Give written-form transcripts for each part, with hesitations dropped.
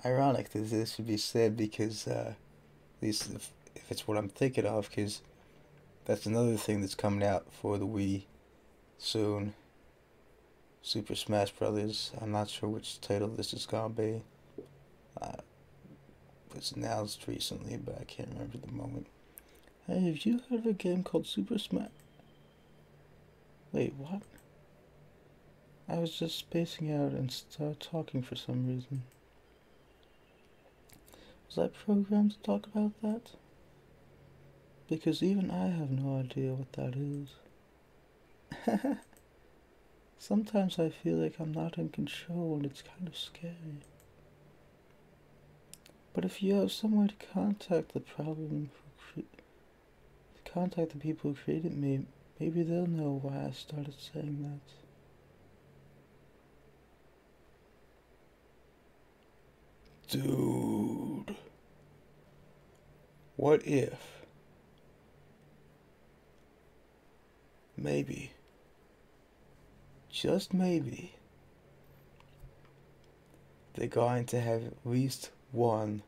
ironic that this should be said because, at least if it's what I'm thinking of, because that's another thing that's coming out for the Wii soon. Super Smash Brothers. I'm not sure which title this is gonna be. Uh, it was announced recently, but I can't remember the moment. Hey, have you heard of a game called Super Smash? Wait, what? I was just spacing out and started talking for some reason. Was I programmed to talk about that? Because even I have no idea what that is. Sometimes I feel like I'm not in control and it's kind of scary. But if you have some way to contact contact the people who created me, maybe they'll know why I started saying that. Dude. What if? Maybe. Just maybe. They're going to have at least one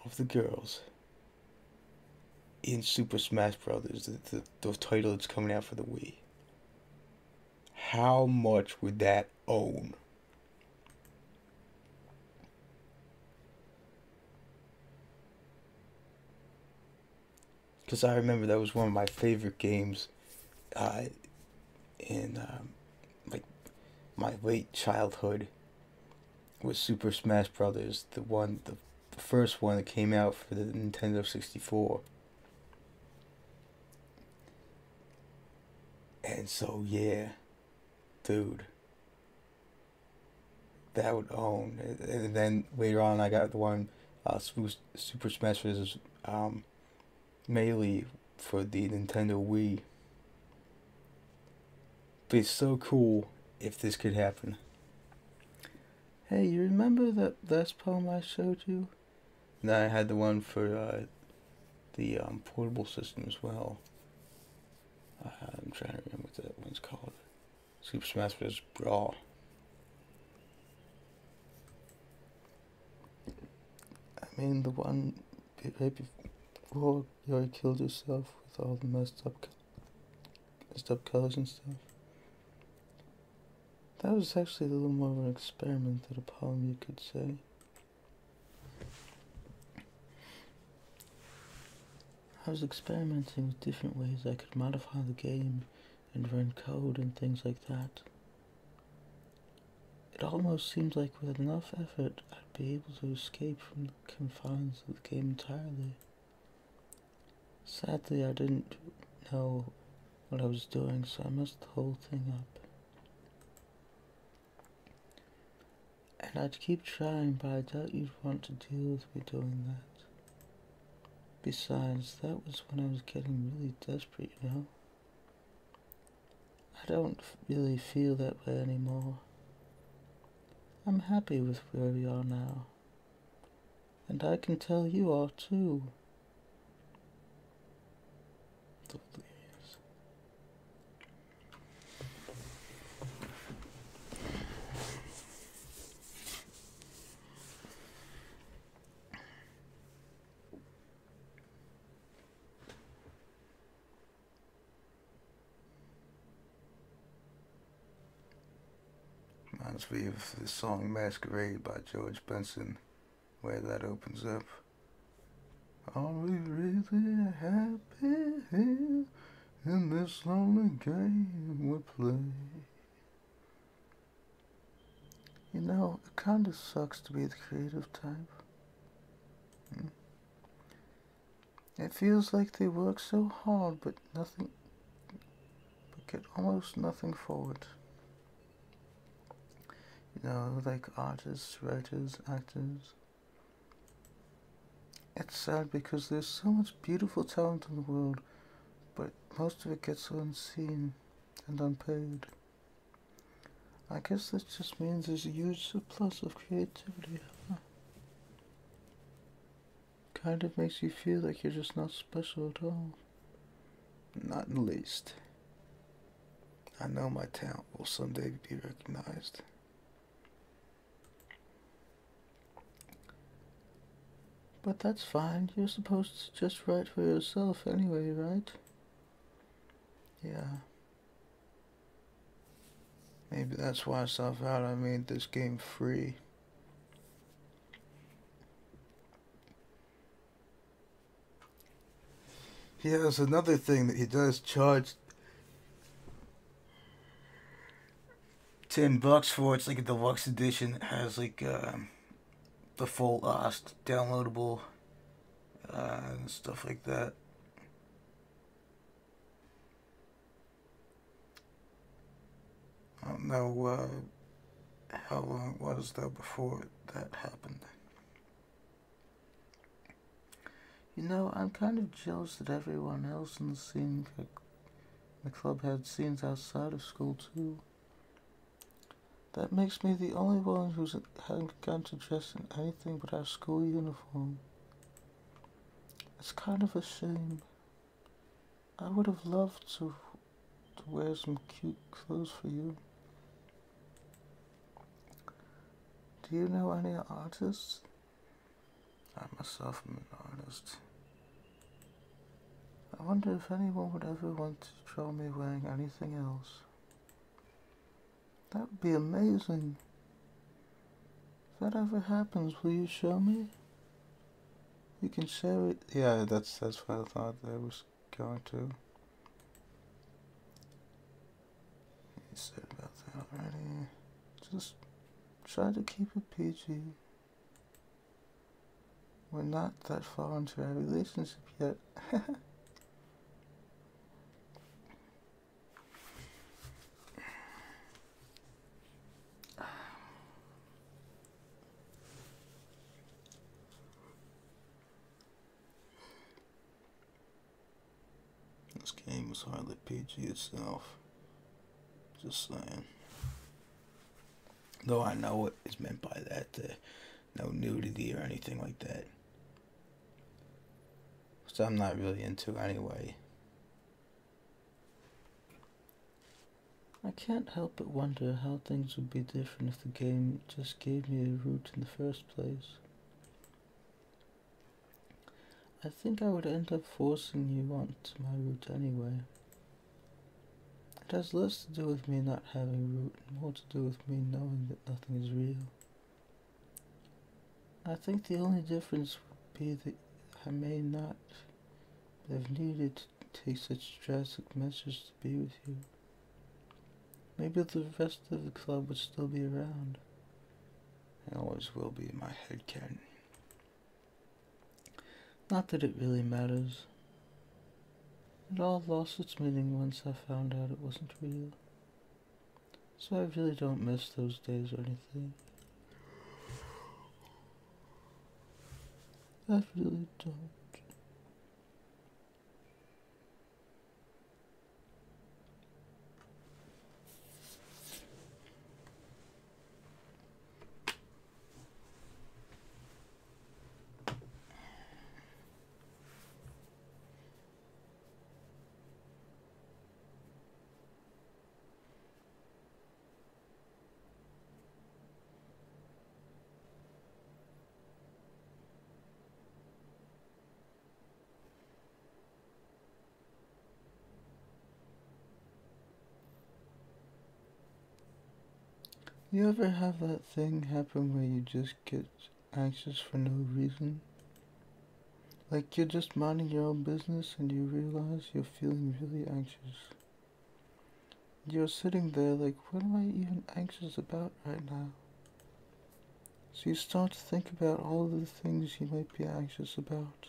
of the girls in Super Smash Brothers, the title that's coming out for the Wii. How much would that own? Because I remember that was one of my favorite games uh, in like my late childhood was Super Smash Brothers, the first one that came out for the Nintendo 64. And so yeah, dude, that would own. And then later on, I got the one Super Smash Bros. Melee for the Nintendo Wii. But it's so cool if this could happen. Hey, you remember that last poem I showed you? And I had the one for the portable system as well. I'm trying to remember what that one's called. Super Smash Bros. Brawl. I mean, the one right before you already killed yourself with all the messed up colors and stuff. That was actually a little more of an experiment than a poem, you could say. I was experimenting with different ways I could modify the game and run code and things like that. It almost seemed like with enough effort I'd be able to escape from the confines of the game entirely. Sadly, I didn't know what I was doing, so I messed the whole thing up. And I'd keep trying, but I doubt you'd want to deal with me doing that. Besides, that was when I was getting really desperate, you know? I don't really feel that way anymore. I'm happy with where we are now. And I can tell you are too. Delirious. Reminds me of the song Masquerade by George Benson, where that opens up. Are we really happy here in this lonely game we play? You know, it kinda sucks to be the creative type. It feels like they work so hard but get almost nothing for it. You know, like artists, writers, actors. It's sad because there's so much beautiful talent in the world, but most of it gets unseen and unpaid. I guess that just means there's a huge surplus of creativity, huh? Kind of makes you feel like you're just not special at all. Not in the least. I know my talent will someday be recognized. But that's fine. You're supposed to just write for yourself anyway, right? Yeah. Maybe that's why I made this game free. He has another thing that he does charge $10 for. It's like a deluxe edition. It has like the full downloadable and stuff like that. I don't know how long it was though before that happened. You know, I'm kind of jealous that everyone else in the scene, the club, had scenes outside of school too. That makes me the only one who hasn't gotten to dress in anything but our school uniform. It's kind of a shame. I would have loved to wear some cute clothes for you. Do you know any artists? I myself am an artist. I wonder if anyone would ever want to draw me wearing anything else. That would be amazing. If that ever happens, will you show me? You can share it. Yeah, that's what I thought I was going to. You said about that already. Just try to keep it PG. We're not that far into our relationship yet. This game is hardly PG itself. Just saying. Though I know what is meant by that. No nudity or anything like that. Which I'm not really into anyway. I can't help but wonder how things would be different if the game just gave me a route in the first place. I think I would end up forcing you onto my route anyway. It has less to do with me not having a route and more to do with me knowing that nothing is real. I think the only difference would be that I may not have needed to take such drastic measures to be with you. Maybe the rest of the club would still be around. It always will be in my head canon. Not that it really matters. It all lost its meaning once I found out it wasn't real. So I really don't miss those days or anything. I really don't. You ever have that thing happen where you just get anxious for no reason? Like you're just minding your own business and you realize you're feeling really anxious. You're sitting there like, what am I even anxious about right now? So you start to think about all of the things you might be anxious about.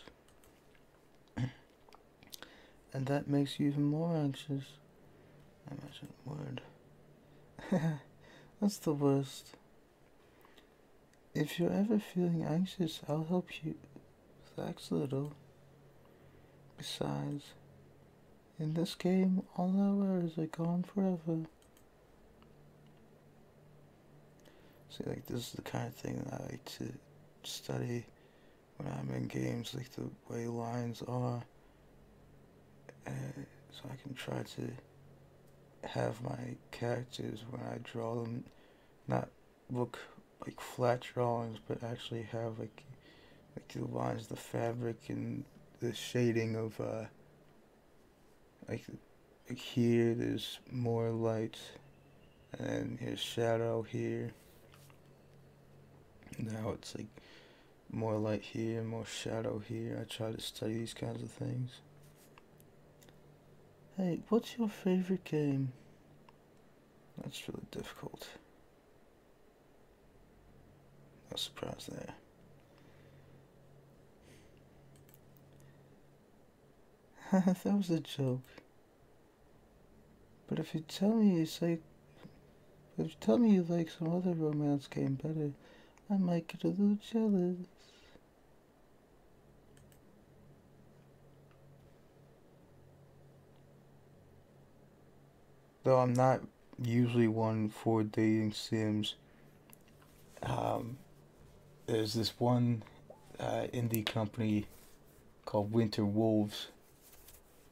And that makes you even more anxious. I imagine a word. That's the worst. If you're ever feeling anxious, I'll help you relax a little. Besides, in this game, all our worries are gone forever. See, like, this is the kind of thing that I like to study when I'm in games, like the way lines are. So I can try to have my characters, when I draw them, not look like flat drawings, but actually have like like the lines, the fabric, and the shading of like here there's more light, and then here's shadow here. Now it's like more light here, more shadow here. I try to study these kinds of things. Hey, what's your favorite game? That's really difficult. No surprise there. That was a joke. But if you tell me it's like, if you tell me you like some other romance game better, I might get a little jealous. Though I'm not usually one for dating sims. Um, there's this one indie company called Winter Wolves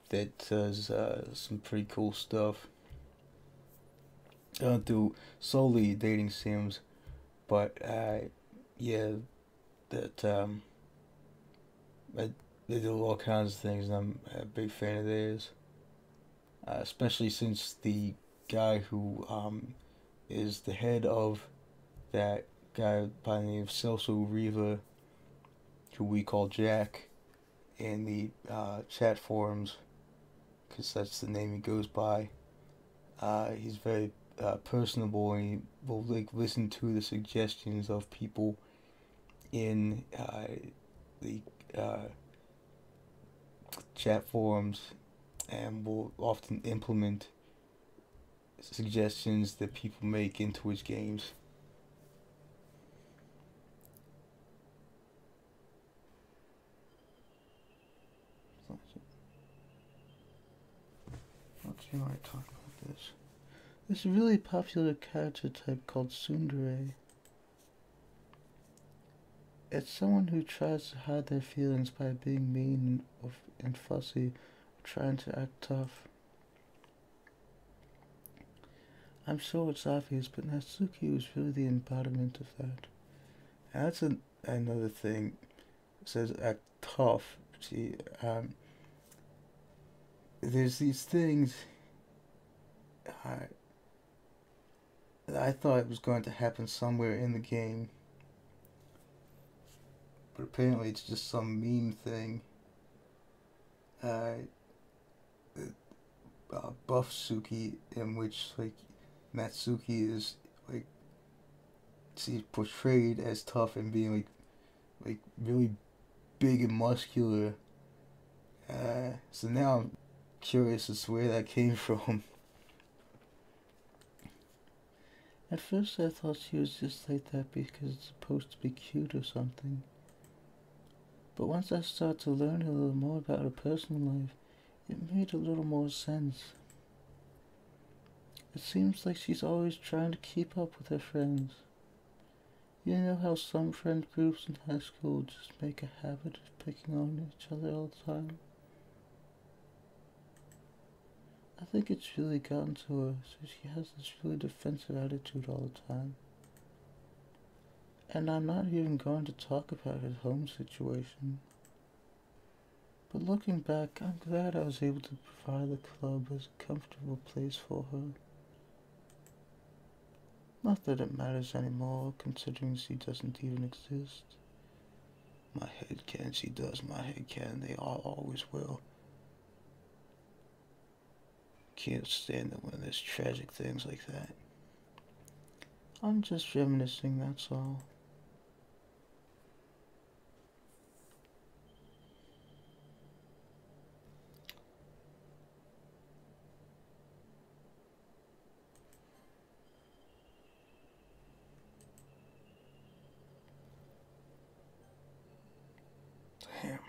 that does some pretty cool stuff. I don't do solely dating sims, but yeah, that I, they do all kinds of things, and I'm a big fan of theirs. Especially since the guy who is the head of that guy by the name of Celso Riva, who we call Jack in the chat forums, because that's the name he goes by. He's very personable, and he will like listen to the suggestions of people in the uh, chat forums, and will often implement suggestions that people make into his games. Let's see why I talk about this. There's a really popular character type called Tsundere. It's someone who tries to hide their feelings by being mean and fussy, or trying to act tough. I'm sure it's obvious, but Natsuki was really the embodiment of that. And that's another thing. It says act tough. See, there's these things I thought it was going to happen somewhere in the game, but apparently it's just some meme thing. Buff Suki, in which like Natsuki is like she's portrayed as tough and being like really big and muscular. So now I'm curious as to where that came from. At first I thought she was just like that because it's supposed to be cute or something. But once I started to learn a little more about her personal life, it made a little more sense. It seems like she's always trying to keep up with her friends. You know how some friend groups in high school just make a habit of picking on each other all the time? I think it's really gotten to her, so she has this really defensive attitude all the time. And I'm not even going to talk about his home situation. But looking back, I'm glad I was able to provide the club as a comfortable place for her. Not that it matters anymore, considering she doesn't even exist. My headcanon, she does. My headcanon, they all always will. Can't stand it when there's tragic things like that. I'm just reminiscing, that's all. Damn.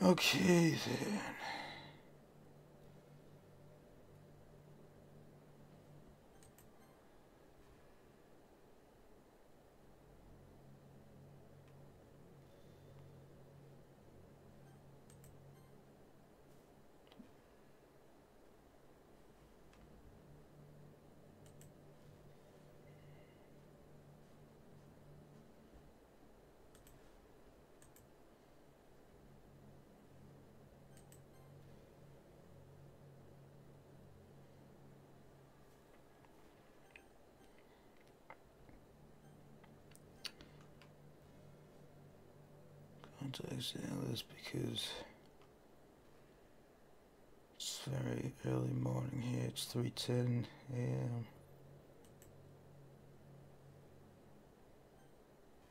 Okay then. Today's this because it's very early morning here. It's 3:10 a.m.